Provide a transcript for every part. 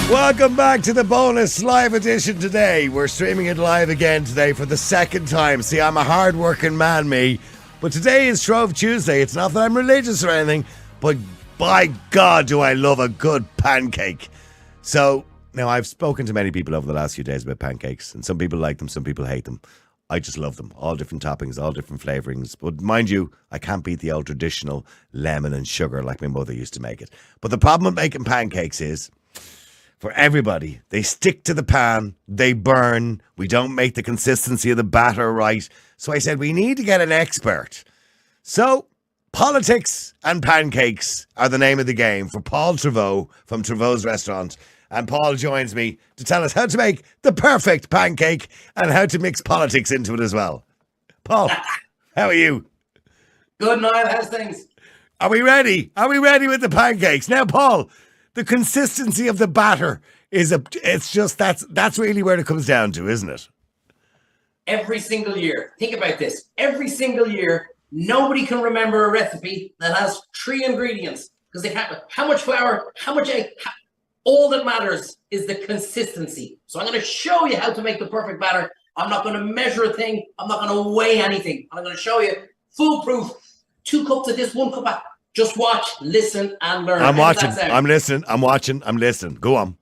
Welcome back to the bonus live edition today. We're streaming it live again today for the second time. See, I'm a hard-working man, me. But today is Shrove Tuesday. It's not that I'm religious or anything, but by God, do I love a good pancake. So, now I've spoken to many people over the last few days about pancakes, and some people like them, some people hate them. I just love them. All different toppings, all different flavourings. But mind you, I can't beat the old traditional lemon and sugar like my mother used to make it. But the problem with making pancakes is, for everybody, they stick to the pan, they burn, we don't make the consistency of the batter right. So I said, we need to get an expert. So, politics and pancakes are the name of the game for Paul Treyvaud from Treyvaud's Restaurant. And Paul joins me to tell us how to make the perfect pancake and how to mix politics into it as well. Paul, how are you? Good, Niall. How's things? Are we ready? Are we ready with the pancakes? Now, Paul, the consistency of the batter that's really where it comes down to, isn't it? Every single year. Think about this. Every single year, nobody can remember a recipe that has 3 ingredients because they can't. How much flour, how much egg, all that matters is the consistency. So I'm going to show you how to make the perfect batter. I'm not going to measure a thing. I'm not going to weigh anything. I'm going to show you foolproof. 2 cups of this, 1 cup of. Just watch, listen, and learn. I'm watching. I'm listening. I'm watching. I'm listening. Go on.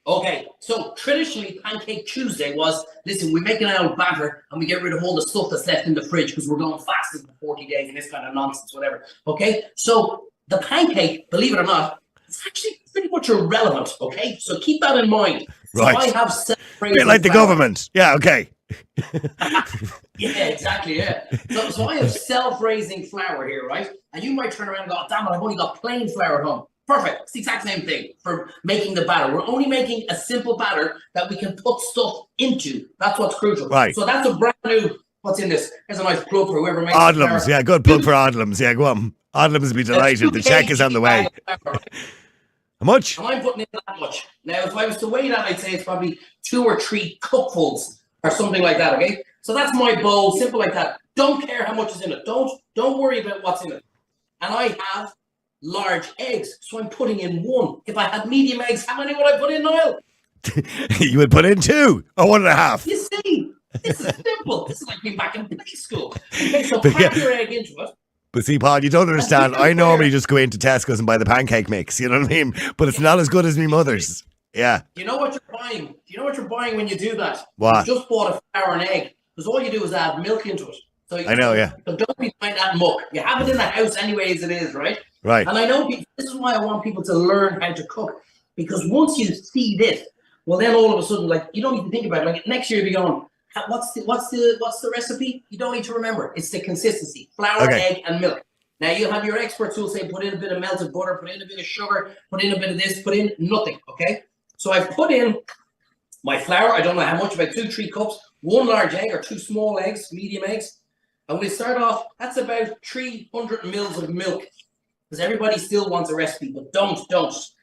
Okay, so traditionally, Pancake Tuesday was, listen, we make an old batter and we get rid of all the stuff that's left in the fridge because we're going fasting for 40 days and this kind of nonsense, whatever. Okay, so the pancake, believe it or not, it's actually pretty much irrelevant. Okay, so keep that in mind. Right. So I have a bit like the government. Yeah. Okay. Yeah, exactly. Yeah. So I have self-raising flour here, right? And you might turn around and go, oh, damn it, I've only got plain flour at home. Perfect. It's the exact same thing for making the batter. We're only making a simple batter that we can put stuff into. That's what's crucial. Right. So that's a brand new. What's in this? There's a nice plug for whoever makes Odlums. Yeah, good plug for Odlums. Yeah, go on. Odlums will be delighted. The check is on the way. How much? And I'm putting in that much. Now, if I was to weigh that, I'd say it's probably 2 or 3 cupfuls or something like that. Okay. So that's my bowl, simple like that. Don't care how much is in it. Don't worry about what's in it. And I have large eggs, so I'm putting in 1. If I had medium eggs, how many would I put in, Niall? You would put in 2 or 1.5. You see, this is simple. This is like being back in preschool. Okay, so pack your egg into it. But see, Paul, you don't understand. I normally just go into Tesco's and buy the pancake mix. You know what I mean? But it's not as good as me mother's. Yeah. You know what you're buying? Do you know what you're buying when you do that? What? You just bought a flour and egg. Because all you do is add milk into it. So I know, yeah. So don't be buying that muck. You have it in the house anyway as it is, right? Right. And I know people, this is why I want people to learn how to cook. Because once you see this, well then all of a sudden, like, you don't need to think about it. Like next year you'll be going, what's the recipe? You don't need to remember. It's the consistency. Flour, egg, and milk. Now you'll have your experts who'll say put in a bit of melted butter, put in a bit of sugar, put in a bit of this, put in nothing. Okay. So I've put in my flour, I don't know how much, about 2-3 cups, 1 large egg or 2 small eggs, medium eggs. And we start off, that's about 300 mils of milk. Because everybody still wants a recipe, but don't.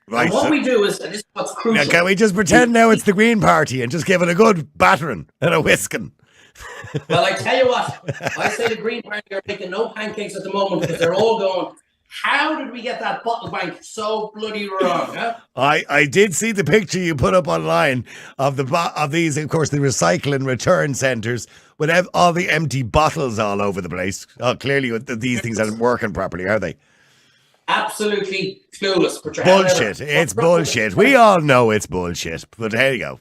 Right. And what we do is, and this is what's crucial. Now, can we just pretend now it's the Green Party and just give it a good battering and a whisking? Well, I tell you what, I say the Green Party are making no pancakes at the moment because they're all going, how did we get that bottle bank so bloody wrong? Huh? I did see the picture you put up online of these, of course, the recycle and return centres with all the empty bottles all over the place. Oh, clearly these things aren't working properly, are they? Absolutely clueless. Bullshit. It's bullshit. We all know it's bullshit, but there you go.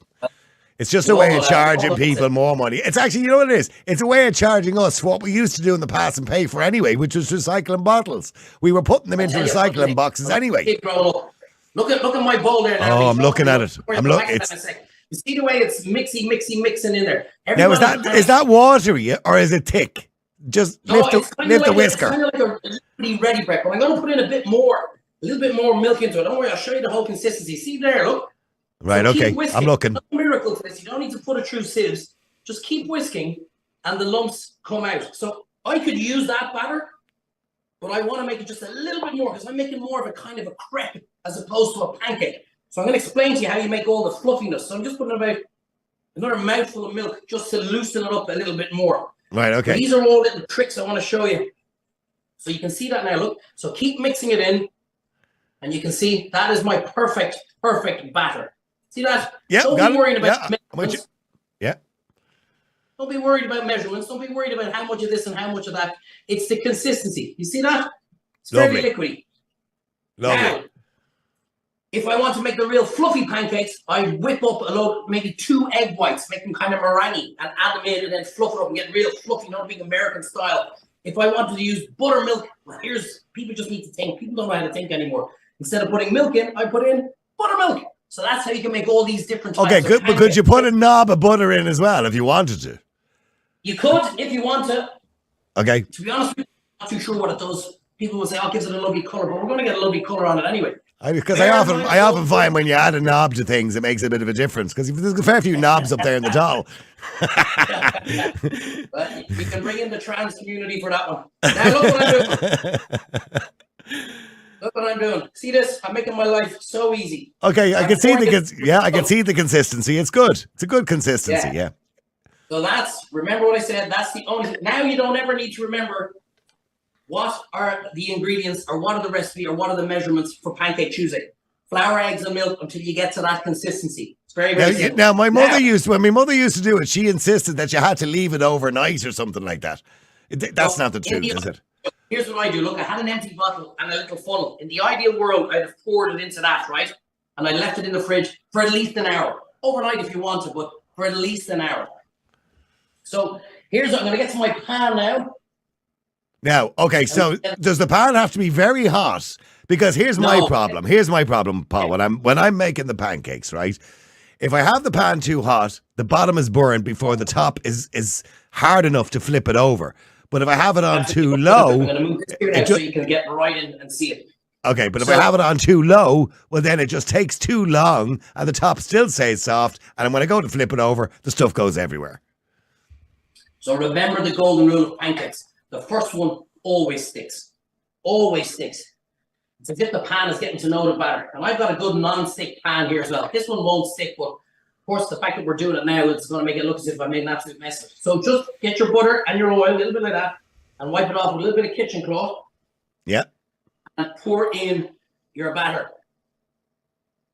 It's just a way of charging people more money. It's actually, you know what it is? It's a way of charging us what we used to do in the past and pay for anyway, which was recycling bottles. We were putting them into recycling boxes anyway. Look at my bowl there now. Oh, I'm looking at it. You see the way it's mixing in there. Now, is that watery or is it thick? Just lift the whisker. It's kind of like a ready bread. But I'm going to put in a little bit more milk into it. Don't worry, I'll show you the whole consistency. See there, look. Right, so okay. I'm looking. No miracle for this. You don't need to put it through sieves. Just keep whisking and the lumps come out. So I could use that batter, but I want to make it just a little bit more because I'm making more of a kind of a crepe as opposed to a pancake. So I'm going to explain to you how you make all the fluffiness. So I'm just putting about another mouthful of milk just to loosen it up a little bit more. Right, okay. These are all little tricks I want to show you. So you can see that now, look. So keep mixing it in. And you can see that is my perfect batter. See that? Yeah, Don't be worried about measurements. Yeah. Don't be worried about measurements. Don't be worried about how much of this and how much of that. It's the consistency. You see that? It's very liquidy. Lovely. Now, if I want to make the real fluffy pancakes, I whip up a load, maybe 2 egg whites, make them kind of meringue, and add them in, and then fluff it up and get real fluffy, not being American style. If I wanted to use buttermilk, well, people just need to think. People don't know how to think anymore. Instead of putting milk in, I put in buttermilk. So that's how you can make all these different types of good. But could you put a knob of butter in as well if you wanted to? You could if you want to. Okay. To be honest with you, I'm not too sure what it does. People will say, "Oh, it gives it a lovely color," but we're going to get a lovely color on it anyway. Because I often find when you add a knob to things, it makes a bit of a difference. Because there's a fair few knobs up there in the doll. But you can bring in the trans community for that one. Now look what I'm doing. Look what I'm doing. See this? I'm making my life so easy. Okay, I can see the consistency. It's good. It's a good consistency. Yeah. So remember what I said. That's the only. Now you don't ever need to remember what are the ingredients or what are the recipe or what are the measurements for Pancake Tuesday. Flour, eggs, and milk until you get to that consistency. It's very, very simple. Now, when my mother used to do it, she insisted that you had to leave it overnight or something like that. That's not the truth, is it? Here's what I do. Look, I had an empty bottle and a little funnel. In the ideal world, I'd have poured it into that, right? And I left it in the fridge for at least an hour. Overnight if you want to, but for at least an hour. So I'm going to get to my pan now. Now, okay, so does the pan have to be very hot? Because here's my problem. Here's my problem, Paul. When I'm making the pancakes, right? If I have the pan too hot, the bottom is burned before the top is hard enough to flip it over. But if I have it on too low, I'm going to move this here now so you can get right in and see it. Okay, but if I have it on too low, well, then it just takes too long, and the top still stays soft. And when I go to flip it over, the stuff goes everywhere. So remember the golden rule of pancakes. The first one always sticks. Always sticks. It's as if the pan is getting to know the batter. And I've got a good non-stick pan here as well. This one won't stick, but of course, the fact that we're doing it now, it's going to make it look as if I made an absolute mess of it. So just get your butter and your oil, a little bit like that, and wipe it off with a little bit of kitchen cloth. Yeah. And pour in your batter.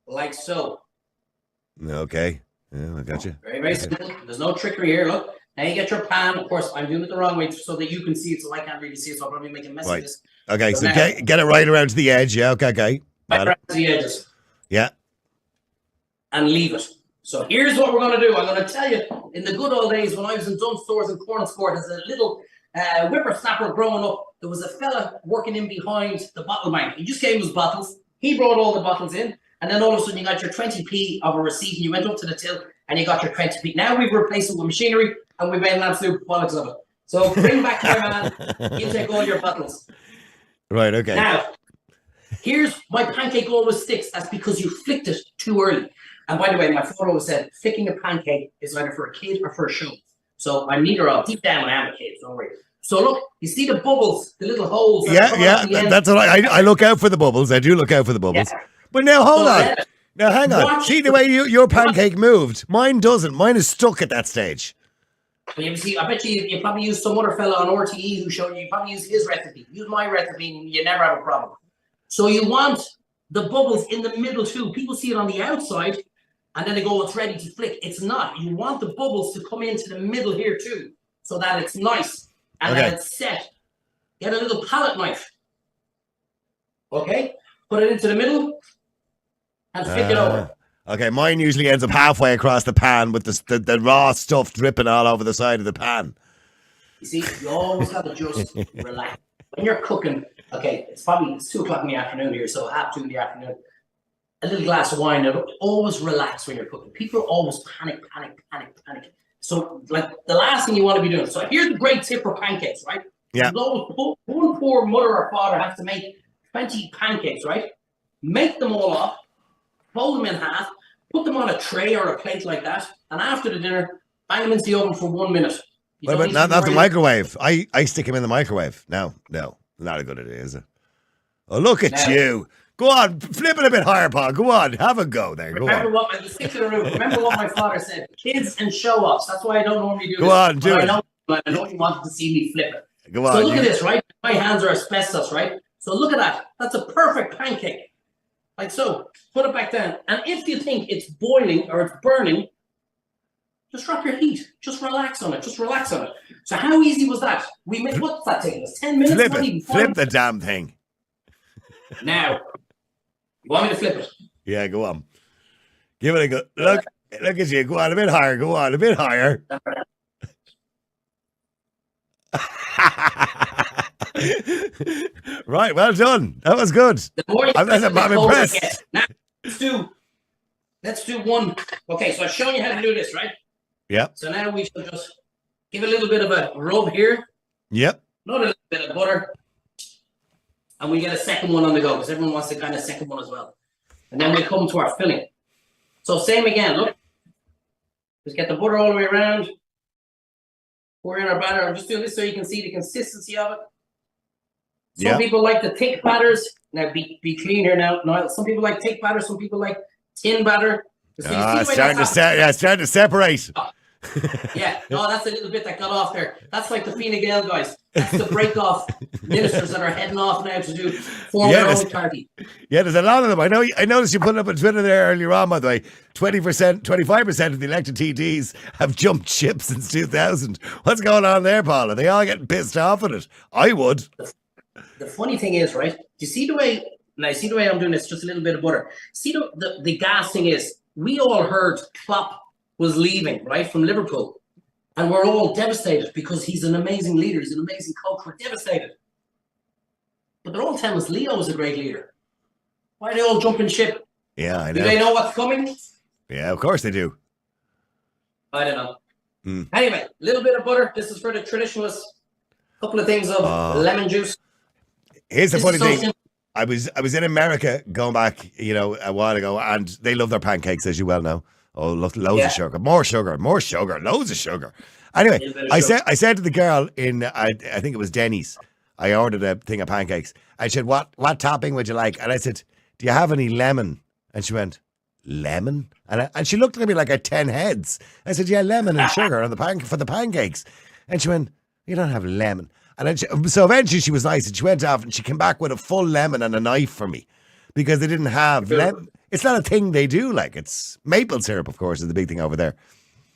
Like so. Okay. Yeah, I got you. Very, very simple. There's no trickery here. Look. Now you get your pan. Of course, I'm doing it the wrong way so that you can see it, so I can't really see it, so I'll probably make a mess of this. Okay, so get it right around to the edge. Yeah, okay. Right around to the edges. Yeah. And leave it. So here's what we're going to do. I'm going to tell you, in the good old days when I was in Dunn Stores in Cornsport as a little whippersnapper growing up, there was a fella working in behind the bottle bank. He just gave us bottles. He brought all the bottles in, and then all of a sudden you got your 20p of a receipt, and you went up to the till, and you got your 20p. Now we've replaced it with machinery, and we've made an absolute bollocks of it. So bring back my man. You take all your bottles. Right, okay. Now, here's my pancake always sticks. That's because you flicked it too early. And by the way, my father always said, flicking a pancake is either for a kid or for a show. So I'm neither of. Deep down, I am a kid, don't worry. So look, you see the bubbles, the little holes. That's what I look out for the bubbles. I do look out for the bubbles. Yeah. But now, hold on. Now, hang on. See the way your pancake moved? Mine doesn't. Mine is stuck at that stage. Well, you see, I bet you probably used some other fella on RTE who showed you. You probably used his recipe. Use my recipe and you never have a problem. So you want the bubbles in the middle too. People see it on the outside and then they go, it's ready to flick. It's not. You want the bubbles to come into the middle here too so that it's nice and that it's set. Get a little palette knife. Okay? Put it into the middle and flick it over. Okay, mine usually ends up halfway across the pan with the raw stuff dripping all over the side of the pan. You see, you always have to just relax. When you're cooking, okay, it's 2 o'clock in the afternoon here, so 2:30 in the afternoon. A little glass of wine, always relax when you're cooking. People always panic. So, like, the last thing you want to be doing. So here's the great tip for pancakes, right? Yeah. One poor mother or father has to make 20 pancakes, right? Make them all up, fold them in half, put them on a tray or a plate like that, and after the dinner, bang them into the oven for 1 minute. But not the microwave. I stick them in the microwave. No, not a good idea, is it? Oh, look at you. Go on, flip it a bit higher, Paul. Go on, have a go there. Remember what my father said, kids and show-offs. That's why I don't normally do this. Go on, do it. I know you wanted to see me flip it. Go on. So look at this, right? My hands are asbestos, right? So look at that. That's a perfect pancake. like so. Put it back down. And if you think it's boiling or it's burning, just drop your heat. Just relax on it. Just relax on it. So how easy was that? We made, what's that taking us? 10 minutes? Flip Not it. even Flip the damn thing. Now, you want me to flip it? Yeah, go on. Give it a go. Look at you. Go on a bit higher. Go on a bit higher. Right, well done. That was good. I'm impressed. Now, let's do one. Okay, so I've shown you how to do this, right? Yep. So now we should just give a little bit of a rub here. Yep. Another little bit of butter. And we get a second one on the go because everyone wants the kind of second one as well. And then we come to our filling. So same again, look. Just get the butter all the way around. Pour in our batter. I'm just doing this so you can see the consistency of it. Some people like the thick batters. Now be clean here now. Some people like thick batter. Some people like thin batter. So starting to separate. Oh. Yeah, no, that's a little bit that got off there. That's like the Fine Gael guys. That's the break off ministers that are heading off now to do form their own party. Yeah, there's a lot of them. I noticed you put it up on Twitter there earlier on, by the way. 25% of the elected TDs have jumped ship since 2000. What's going on there, Paul? Are they all getting pissed off at it? I would. The funny thing is, right? Do you see the way? Now, see the way I'm doing this? Just a little bit of butter. See the gas thing is. We all heard Klopp was leaving, right, from Liverpool. And we're all devastated because he's an amazing leader. He's an amazing coach. We're devastated. But they're all telling us Leo is a great leader. Why are they all jumping ship? Yeah, I know. Do they know what's coming? Yeah, of course they do. I don't know. Anyway, a little bit of butter. This is for the traditionalists. A couple of things of lemon juice. Here's the funny thing. I was in America going back, a while ago, and they love their pancakes, as you well know. Oh, loads of sugar, more sugar, loads of sugar. Anyway, I said to the girl in, I think it was Denny's, I ordered a thing of pancakes. I said, what topping would you like? And I said, do you have any lemon? And she went, lemon? And she looked at me like I had 10 heads. I said, yeah, lemon and sugar on for the pancakes. And she went, you don't have lemon. And then so eventually she was nice, and she went off and she came back with a full lemon and a knife for me because they didn't have lemon. It's not a thing they do. Like, it's maple syrup, of course, is the big thing over there.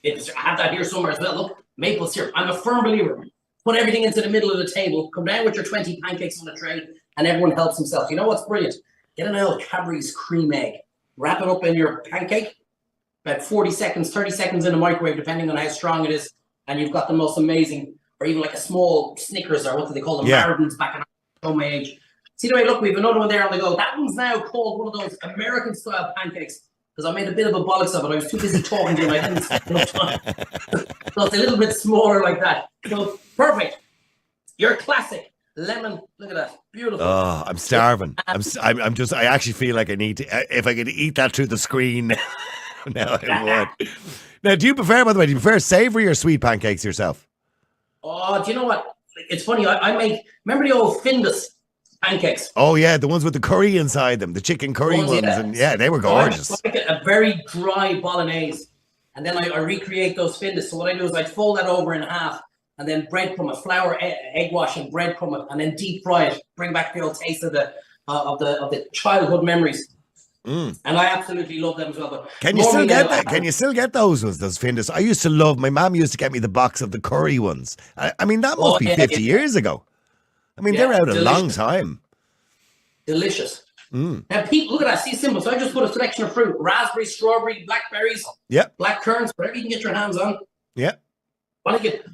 I have that here somewhere as well. Look, maple syrup. I'm a firm believer. Put everything into the middle of the table. Come down with your 20 pancakes on a tray, and everyone helps themselves. You know what's brilliant? Get an old Cadbury's cream egg. Wrap it up in your pancake. About 40 seconds, 30 seconds in the microwave, depending on how strong it is. And you've got the most amazing, or even like a small Snickers, or what do they call them? Mardens back in our my age. See the way, look, we have another one there on the go. That one's now called one of those American-style pancakes because I made a bit of a bollocks of it. I was too busy talking to him. I didn't spend enough time. So it's a little bit smaller like that. So perfect. Your classic lemon. Look at that. Beautiful. Oh, I'm starving. I actually feel like I need to, if I could eat that through the screen, now I would. Now, do you prefer savory or sweet pancakes yourself? Oh, do you know what? It's funny. I make, remember the old Findus pancakes? Oh yeah, the ones with the curry inside them, the chicken curry ones, and they were gorgeous. I make a very dry bolognese, and then I recreate those Findus. So what I do is I fold that over in half, and then breadcrumb it, flour, egg wash, and breadcrumb it, and then deep fry it. Bring back the old taste of the childhood memories. And I absolutely love them as well. But can you still get that? Can you still get those ones, those Findus? I used to love. My mom used to get me the box of the curry ones. I mean, that must be 50 years ago. I mean, they're out a long time. Delicious. Now, people, look at that. See, simple. So I just put a selection of fruit: raspberries, strawberry, blackberries, black currants, whatever you can get your hands on. Yeah. I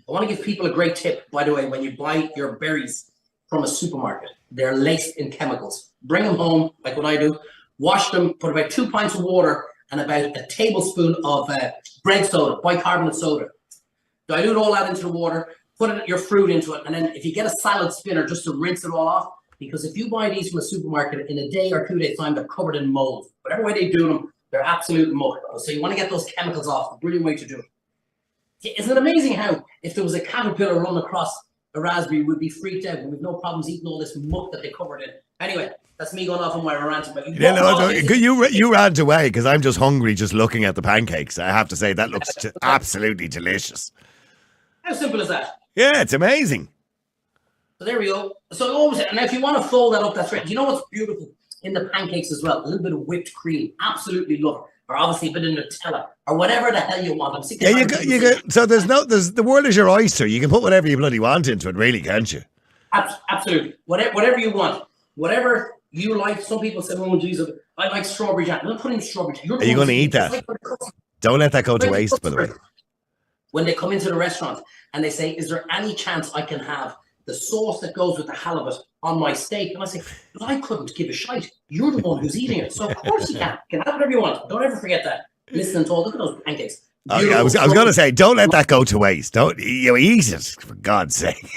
want to give people a great tip. By the way, when you buy your berries from a supermarket, they're laced in chemicals. Bring them home, like what I do. Wash them. Put about 2 pints of water and about a tablespoon of bread soda, bicarbonate soda. Dilute all that into the water. Put your fruit into it, and then if you get a salad spinner, just to rinse it all off. Because if you buy these from a supermarket in a day or 2 days' time, they're covered in mold. Whatever way they do them, they're absolute muck. So you want to get those chemicals off. A brilliant way to do it. Isn't it amazing how if there was a caterpillar run across a raspberry, we'd be freaked out and we've no problems eating all this muck that they covered in. Anyway, that's me going off on my rant about you rant away because I'm just hungry just looking at the pancakes. I have to say that looks absolutely delicious. How simple is that? Yeah, it's amazing. So there we go. So always, and if you want to fold that up, that's right. Do you know what's beautiful? in the pancakes as well. A little bit of whipped cream. Absolutely love it. Or obviously a bit of Nutella or whatever the hell you want. I'm sick of So there's the world is your oyster. You can put whatever you bloody want into it, really, can't you? Absolutely. Whatever you want. Whatever you like. Some people say, oh, Jesus, I like strawberry jam. Don't put in strawberry jam. Are you going to eat that? Don't let that go to waste, by the way. When they come into the restaurant and they say, is there any chance I can have the sauce that goes with the halibut on my steak? And I say, but I couldn't give a shite. You're the one who's eating it. So of course you can. You can have whatever you want. Don't ever forget that. Listen to all, look at those pancakes. Oh, yeah, I was going to say, don't let that go to waste. Don't eat it, for God's sake.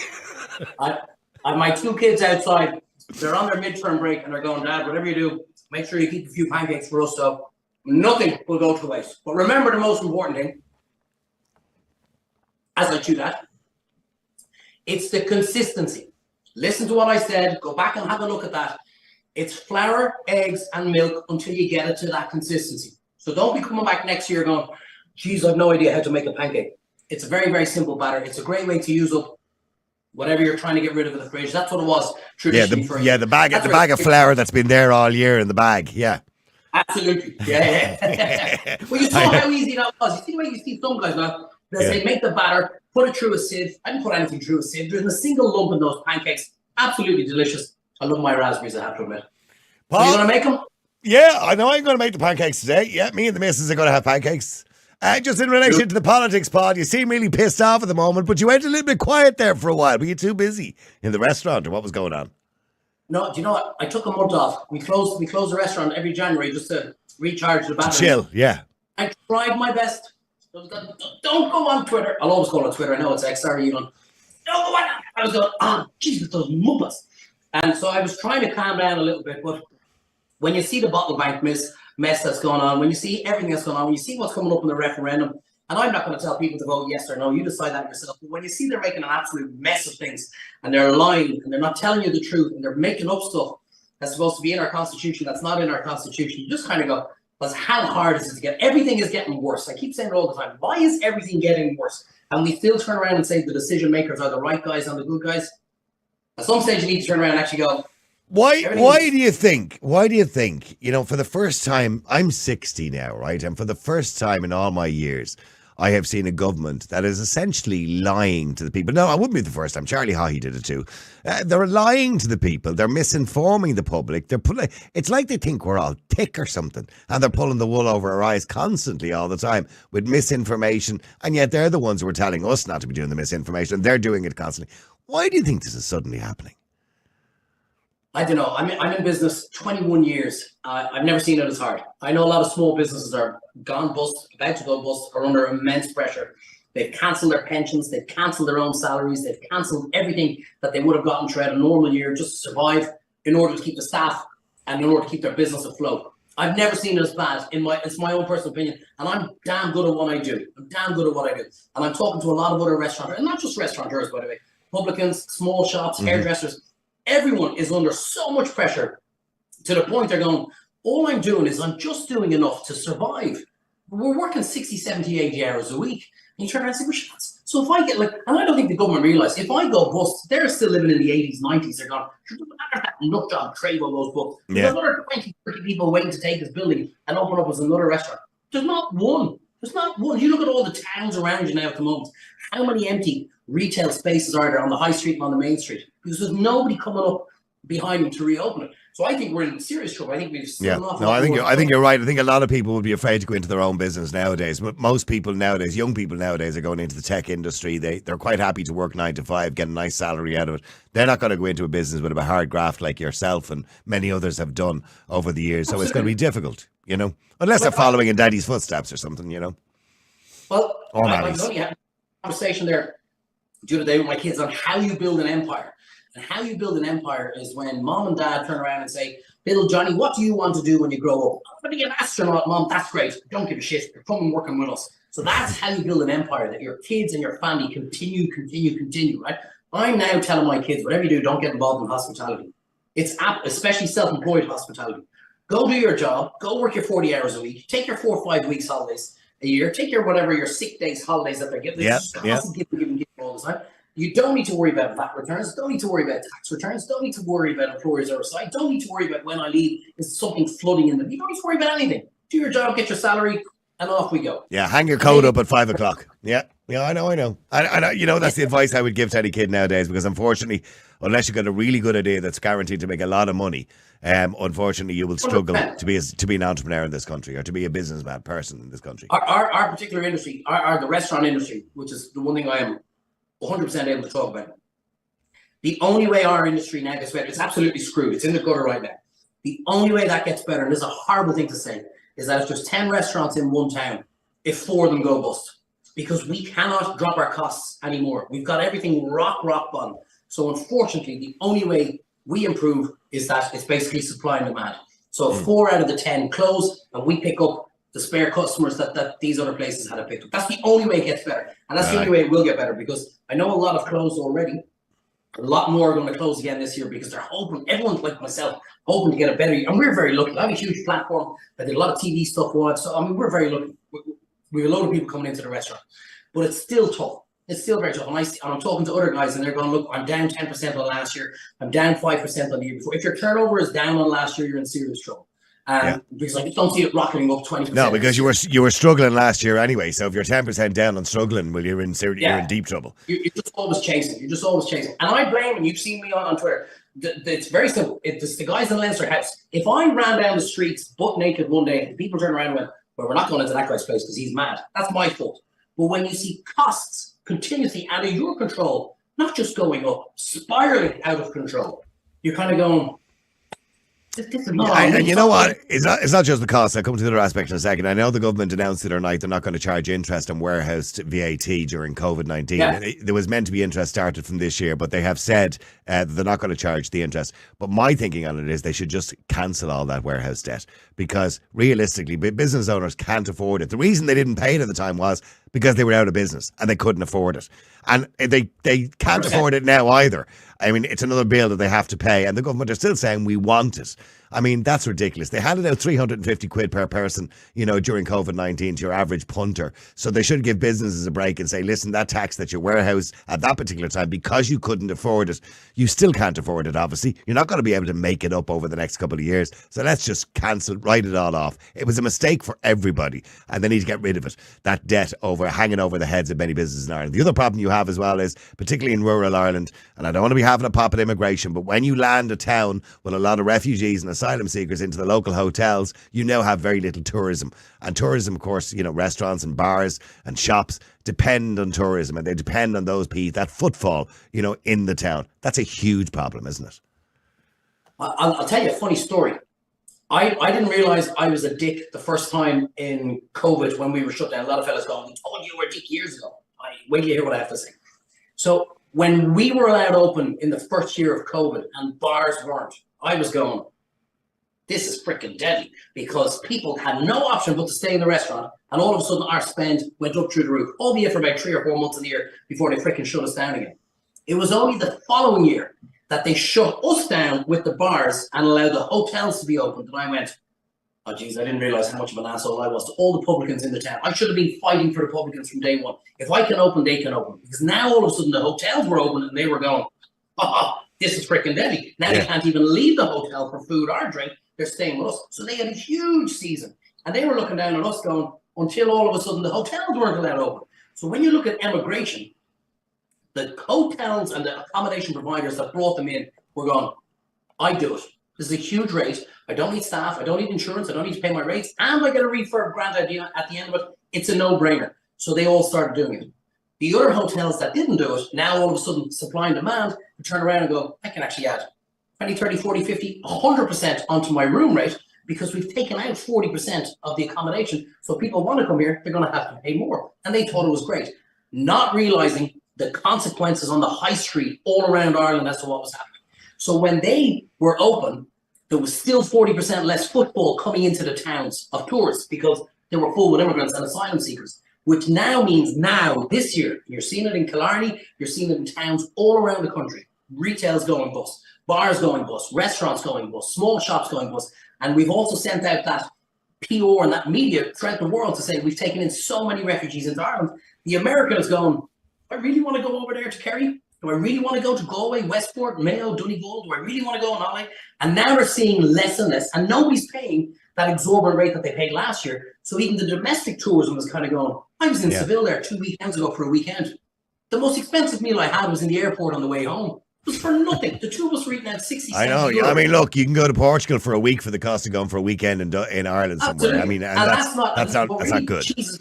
I have my 2 kids outside. They're on their midterm break and they're going, Dad, whatever you do, make sure you keep a few pancakes for us. So nothing will go to waste. But remember the most important thing, as I chew that, it's the consistency. Listen to what I said. Go back and have a look at that. It's flour, eggs, and milk until you get it to that consistency. So don't be coming back next year going, geez, I have no idea how to make a pancake. It's a very, very simple batter. It's a great way to use up whatever you're trying to get rid of in the fridge. That's what it was traditionally. The bag of flour that's been there all year in the bag. Yeah. Absolutely. Yeah. Well, you saw how easy that was. You see the way you see some guys now, they say make the batter, put it through a sieve. I didn't put anything through a sieve. There's a single lump in those pancakes. Absolutely delicious. I love my raspberries, I have to admit. Paul, are you going to make them? Yeah, I know I'm going to make the pancakes today. Yeah, me and the missus are going to have pancakes. Just in relation to the politics pod, you seem really pissed off at the moment, but you went a little bit quiet there for a while. Were you too busy in the restaurant, or what was going on? No, do you know what? I took a month off. We close the restaurant every January just to recharge the battery. Chill, yeah. I tried my best. Don't go on Twitter. I'll always go on Twitter. I know it's X. Sorry, Elon. Don't go on. I was going, Jesus, those muppets. And so I was trying to calm down a little bit, but when you see the bottle bank mess that's going on, when you see everything that's going on, when you see what's coming up in the referendum, and I'm not going to tell people to vote yes or no, you decide that yourself, but when you see they're making an absolute mess of things, and they're lying, and they're not telling you the truth, and they're making up stuff that's supposed to be in our Constitution that's not in our Constitution, you just kind of go, well, how hard is it to get? Everything is getting worse. I keep saying it all the time. Why is everything getting worse? And we still turn around and say the decision makers are the right guys and the good guys. At some stage, you need to turn around and actually go, Why do you think, for the first time, I'm 60 now, right? And for the first time in all my years, I have seen a government that is essentially lying to the people. No, I wouldn't be the first time. Charlie Haughey did it too. They're lying to the people. They're misinforming the public. It's like they think we're all thick or something. And they're pulling the wool over our eyes constantly all the time with misinformation. And yet they're the ones who are telling us not to be doing the misinformation. And they're doing it constantly. Why do you think this is suddenly happening? I don't know. I'm in business 21 years. I've never seen it as hard. I know a lot of small businesses are gone bust, about to go bust, are under immense pressure. They've cancelled their pensions. They've cancelled their own salaries. They've cancelled everything that they would have gotten throughout a normal year just to survive in order to keep the staff and in order to keep their business afloat. I've never seen it as bad. It's my own personal opinion. And I'm damn good at what I do. And I'm talking to a lot of other restaurateurs, and not just restaurateurs, by the way, publicans, small shops, hairdressers. Everyone is under so much pressure to the point they're going, all I'm doing is I'm just doing enough to survive. We're working 60, 70, 80 hours a week. And you turn around and say, so if I get and I don't think the government realize, if I go bust, they're still living in the 80s, 90s. They're going, that nut job Treyvaud goes bust. There's another 20, 30 people waiting to take his building and open up as another restaurant. There's not one. You look at all the towns around you now at the moment. How many empty retail spaces are there on the high street and on the main street? Because there's nobody coming up behind them to reopen it. So I think we're in serious trouble. I think we've I think you're right. I think a lot of people would be afraid to go into their own business nowadays. But most people nowadays, young people nowadays, are going into the tech industry. They're quite happy to work 9 to 5, get a nice salary out of it. They're not going to go into a business with a hard graft like yourself and many others have done over the years. So It's going to be difficult, unless they're following in daddy's footsteps or something, Well, I was only having a conversation there the other day with my kids on how you build an empire. And how you build an empire is when mom and dad turn around and say, Bill, Johnny, what do you want to do when you grow up? I'm going to be an astronaut, Mom. That's great. Don't give a shit. You're coming working with us. So that's how you build an empire, that your kids and your family continue, right? I'm now telling my kids, whatever you do, don't get involved in hospitality. It's especially self-employed hospitality. Go do your job. Go work your 40 hours a week. Take your 4 or 5 weeks holidays a year. Take your sick days, holidays that they're giving. Give all the time. You don't need to worry about VAT returns. Don't need to worry about tax returns. Don't need to worry about employers oversight. Don't need to worry about when I leave, is something flooding in them. You don't need to worry about anything. Do your job, get your salary, and off we go. Yeah, hang your coat up at 5 o'clock. Yeah, I know. You know, that's the advice I would give to any kid nowadays, because unfortunately, unless you've got a really good idea that's guaranteed to make a lot of money, unfortunately, you will struggle 100%. to be an entrepreneur in this country, or to be a businessman person in this country. Our particular industry, the restaurant industry, which is the one thing I am 100% able to talk about. The only way our industry now gets better, it's absolutely screwed. It's in the gutter right now. The only way that gets better, and this is a horrible thing to say, is that if there's 10 restaurants in one town, if 4 of them go bust, because we cannot drop our costs anymore. We've got everything rock bottom. So unfortunately, the only way we improve is that it's basically supply and demand. So if 4 out of the 10 close, and we pick up the spare customers that these other places had to pick up. That's the only way it gets better. And that's the only way it will get better, because I know a lot have closed already. A lot more are going to close again this year, because they're hoping, everyone's like myself, hoping to get a better year. And we're very lucky. I have a huge platform. I did a lot of TV stuff once. So, I mean, we're very lucky. We have a load of people coming into the restaurant. But it's still tough. It's still very tough. And I'm talking to other guys, and they're going, look, I'm down 10% on last year. I'm down 5% on the year before. If your turnover is down on last year, you're in serious trouble. Because I just don't see it rocketing up 20%. No, because you were struggling last year anyway. So if you're 10% down on struggling, well, you're in deep trouble. You're just always chasing. And I blame, and you've seen me on Twitter. It's very simple. It's the guys in Leinster House. If I ran down the streets butt naked one day, and people turn around and went, well, we're not going into that guy's place because he's mad. That's my fault. But when you see costs continuously out of your control, not just going up, spiraling out of control, you're kind of going, and you know what? It's not just the cost. I'll come to the other aspect in a second. I know the government announced the other night they're not going to charge interest on warehoused VAT during COVID-19. Yeah. There was meant to be interest started from this year, but they have said that they're not going to charge the interest. But my thinking on it is they should just cancel all that warehouse debt, because realistically, business owners can't afford it. The reason they didn't pay it at the time was because they were out of business and they couldn't afford it. And they can't afford it now either. I mean, it's another bill that they have to pay, and the government are still saying we want it. I mean, that's ridiculous. They handed out 350 quid per person, during COVID-19 to your average punter. So they should give businesses a break and say, listen, that tax that you warehoused at that particular time, because you couldn't afford it, you still can't afford it, obviously. You're not going to be able to make it up over the next couple of years. So let's just cancel, write it all off. It was a mistake for everybody, and they need to get rid of it. That debt hanging over the heads of many businesses in Ireland. The other problem you have as well is, particularly in rural Ireland, and I don't want to be having a pop at immigration, but when you land a town with a lot of refugees and asylum seekers into the local hotels, you now have very little tourism. And tourism, of course, restaurants and bars and shops depend on tourism, and they depend on that footfall, in the town. That's a huge problem, isn't it? I'll tell you a funny story. I didn't realize I was a dick the first time in COVID when we were shut down. A lot of fellas going, "Oh, you were a dick years ago." Wait till you hear what I have to say. So when we were allowed open in the first year of COVID and bars weren't, I was going, this is freaking deadly, because people had no option but to stay in the restaurant, and all of a sudden our spend went up through the roof, albeit for about 3 or 4 months in the year before they freaking shut us down again. It was only the following year that they shut us down with the bars and allowed the hotels to be open, and I went, oh geez, I didn't realize how much of an asshole I was to all the publicans in the town. I should have been fighting for the publicans from day one. If I can open, they can open. Because now all of a sudden the hotels were open and they were going, this is freaking deadly. Now they can't even leave the hotel for food or drink. They're staying with us. So they had a huge season. And they were looking down at us going, until all of a sudden the hotels weren't allowed open. So when you look at emigration, the hotels and the accommodation providers that brought them in were going, I do it. This is a huge rate. I don't need staff. I don't need insurance. I don't need to pay my rates. And I get a refurb grant idea at the end of it. It's a no-brainer. So they all started doing it. The other hotels that didn't do it, now all of a sudden supply and demand, turn around and go, I can actually add 20, 30, 40, 50, 100% onto my room rate, because we've taken out 40% of the accommodation. So people want to come here, they're going to have to pay more. And they thought it was great, not realizing the consequences on the high street all around Ireland as to what was happening. So when they were open, there was still 40% less footfall coming into the towns of tourists, because they were full with immigrants and asylum seekers, which now means this year, you're seeing it in Killarney, you're seeing it in towns all around the country. Retail's going bust, bars going bust, restaurants going bust, small shops going bust. And we've also sent out that PR and that media throughout the world to say we've taken in so many refugees into Ireland. The American is going, I really want to go over there to Kerry? Do I really want to go to Galway, Westport, Mayo, Donegal? Do I really want to go in Ollie? And now they're seeing less and less, and nobody's paying that exorbitant rate that they paid last year. So even the domestic tourism was kind of going. I was in Seville there 2 weekends ago for a weekend. The most expensive meal I had was in the airport on the way home. It was for nothing. The two of us were eating at 60 I know. €60. I mean, look, you can go to Portugal for a week for the cost of going for a weekend in Ireland somewhere. Absolutely. I mean, and that's not good. Jesus.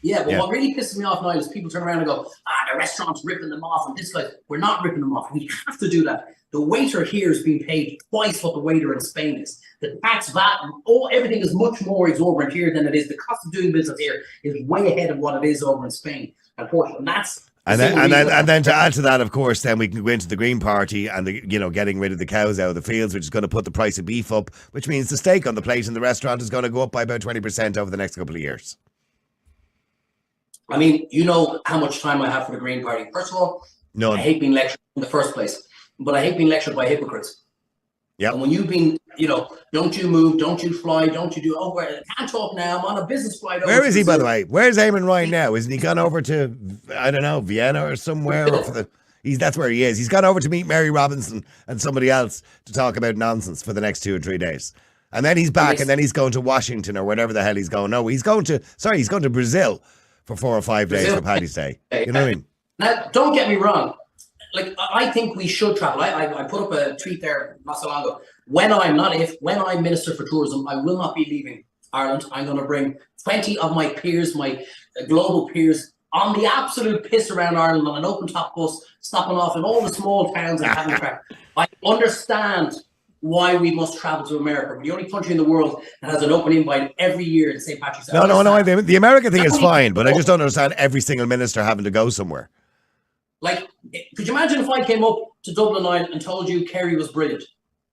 Yeah, but what really pisses me off now is people turn around and go, the restaurant's ripping them off, and this guy, we're not ripping them off. We have to do that. The waiter here is being paid twice what the waiter in Spain is. The tax, VAT, everything is much more exorbitant here than it is. The cost of doing business here is way ahead of what it is over in Spain and Portugal. And that's And then to add to that, of course, then we can go into the Green Party and getting rid of the cows out of the fields, which is going to put the price of beef up, which means the steak on the plate in the restaurant is going to go up by about 20% over the next couple of years. I mean, you know how much time I have for the Green Party. First of all, I hate being lectured in the first place, but I hate being lectured by hypocrites. Yeah. And when you've been, don't you move, don't you fly, don't you do, I can't talk now, I'm on a business flight. Where is he, by the way? Where's Eamon Ryan now? Isn't he gone over to, I don't know, Vienna or somewhere? That's where he is. He's gone over to meet Mary Robinson and somebody else to talk about nonsense for the next 2 or 3 days. And then he's back, and then he's going to Washington or wherever the hell he's going. No, he's going to Brazil for 4 or 5 days for Paddy's Day. You know what I mean? Now, don't get me wrong. Like, I think we should travel. I put up a tweet there not so long ago. When I'm Minister for Tourism, I will not be leaving Ireland. I'm going to bring 20 of my peers, my global peers, on the absolute piss around Ireland on an open-top bus, stopping off in all the small towns and having a crack. I understand why we must travel to America. We're the only country in the world that has an open invite every year to St. Patrick's Day. No. The American thing is fine, but I just don't understand every single minister having to go somewhere. Like, could you imagine if I came up to Dublin and told you Kerry was brilliant?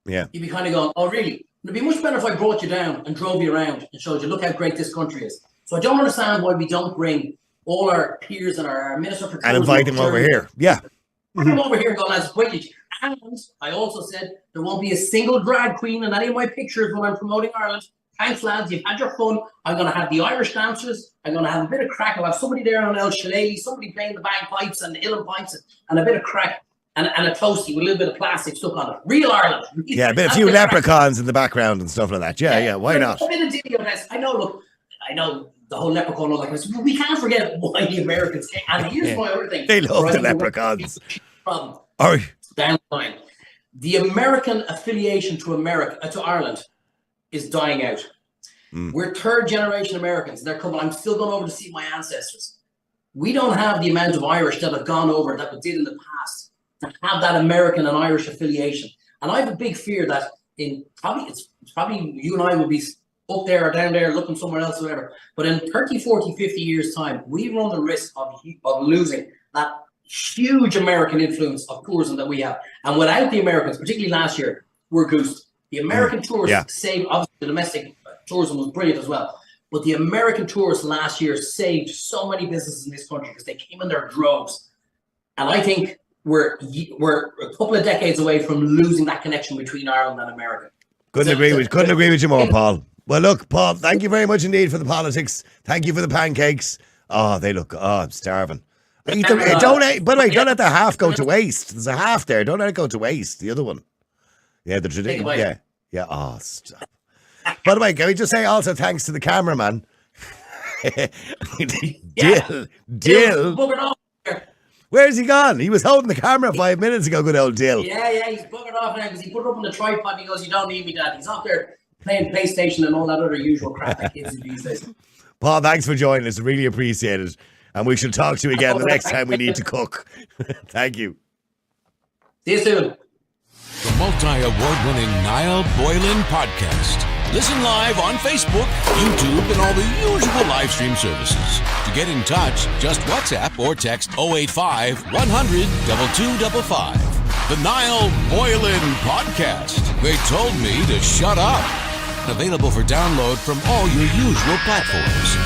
Yeah. You'd be kind of going, oh, really? It'd be much better if I brought you down and drove you around and showed you, look how great this country is. So I don't understand why we don't bring all our peers and our Minister for Tourism. And invite them over here. Yeah. Bring them over here and go, lads, quickly. And I also said there won't be a single drag queen in any of my pictures when I'm promoting Ireland. Thanks, lads. You've had your fun. I'm going to have the Irish dancers. I'm going to have a bit of crack. I'll have somebody there on El Shillelagh, somebody playing the bagpipes and the uilleann pipes and a bit of crack and a toasty with a little bit of plastic stuck on it. Real Ireland. Yeah, a few leprechauns in the background and stuff like that. Yeah, why not? A bit of video this. I know the whole leprechaun all like this. We can't forget why the Americans came. And here's my other thing. They love the leprechauns. Problem. Down the line. The American affiliation to Ireland is dying out. We're third generation Americans. They're coming. I'm still going over to see my ancestors. We don't have the amount of Irish that have gone over that we did in the past to have that American and Irish affiliation. And I have a big fear that it's probably you and I will be up there or down there looking somewhere else or whatever. But in 30, 40, 50 years time, we run the risk of losing that huge American influence of tourism that we have. And without the Americans, particularly last year, we're goosed. The American tourists saved, obviously the domestic tourism was brilliant as well, but the American tourists last year saved so many businesses in this country because they came in their droves. And I think we're a couple of decades away from losing that connection between Ireland and America. Couldn't agree with you more, Paul. Well, look, Paul, thank you very much indeed for the politics. Thank you for the pancakes. Oh, I'm starving. By the way, don't let the half go to waste. There's a half there. Don't let it go to waste. The other one. Yeah, the tradition. Yeah. Oh, stop. By the way, can we just say also thanks to the cameraman? Dill. Where's he gone? He was holding the camera 5 minutes ago, good old Dill. Yeah, he's buggered off now because he put it up on the tripod. He goes, you don't need me, Dad. He's up there playing PlayStation and all that other usual crap that kids do these days. Paul, thanks for joining us. Really appreciate it. And we shall talk to you again the next time we need to cook. Thank you. See you soon. The multi-award-winning Niall Boylan podcast. Listen live on Facebook, YouTube, and all the usual live stream services. To get in touch, just WhatsApp or text 085 100 2255. The Niall Boylan podcast. They told me to shut up. Available for download from all your usual platforms.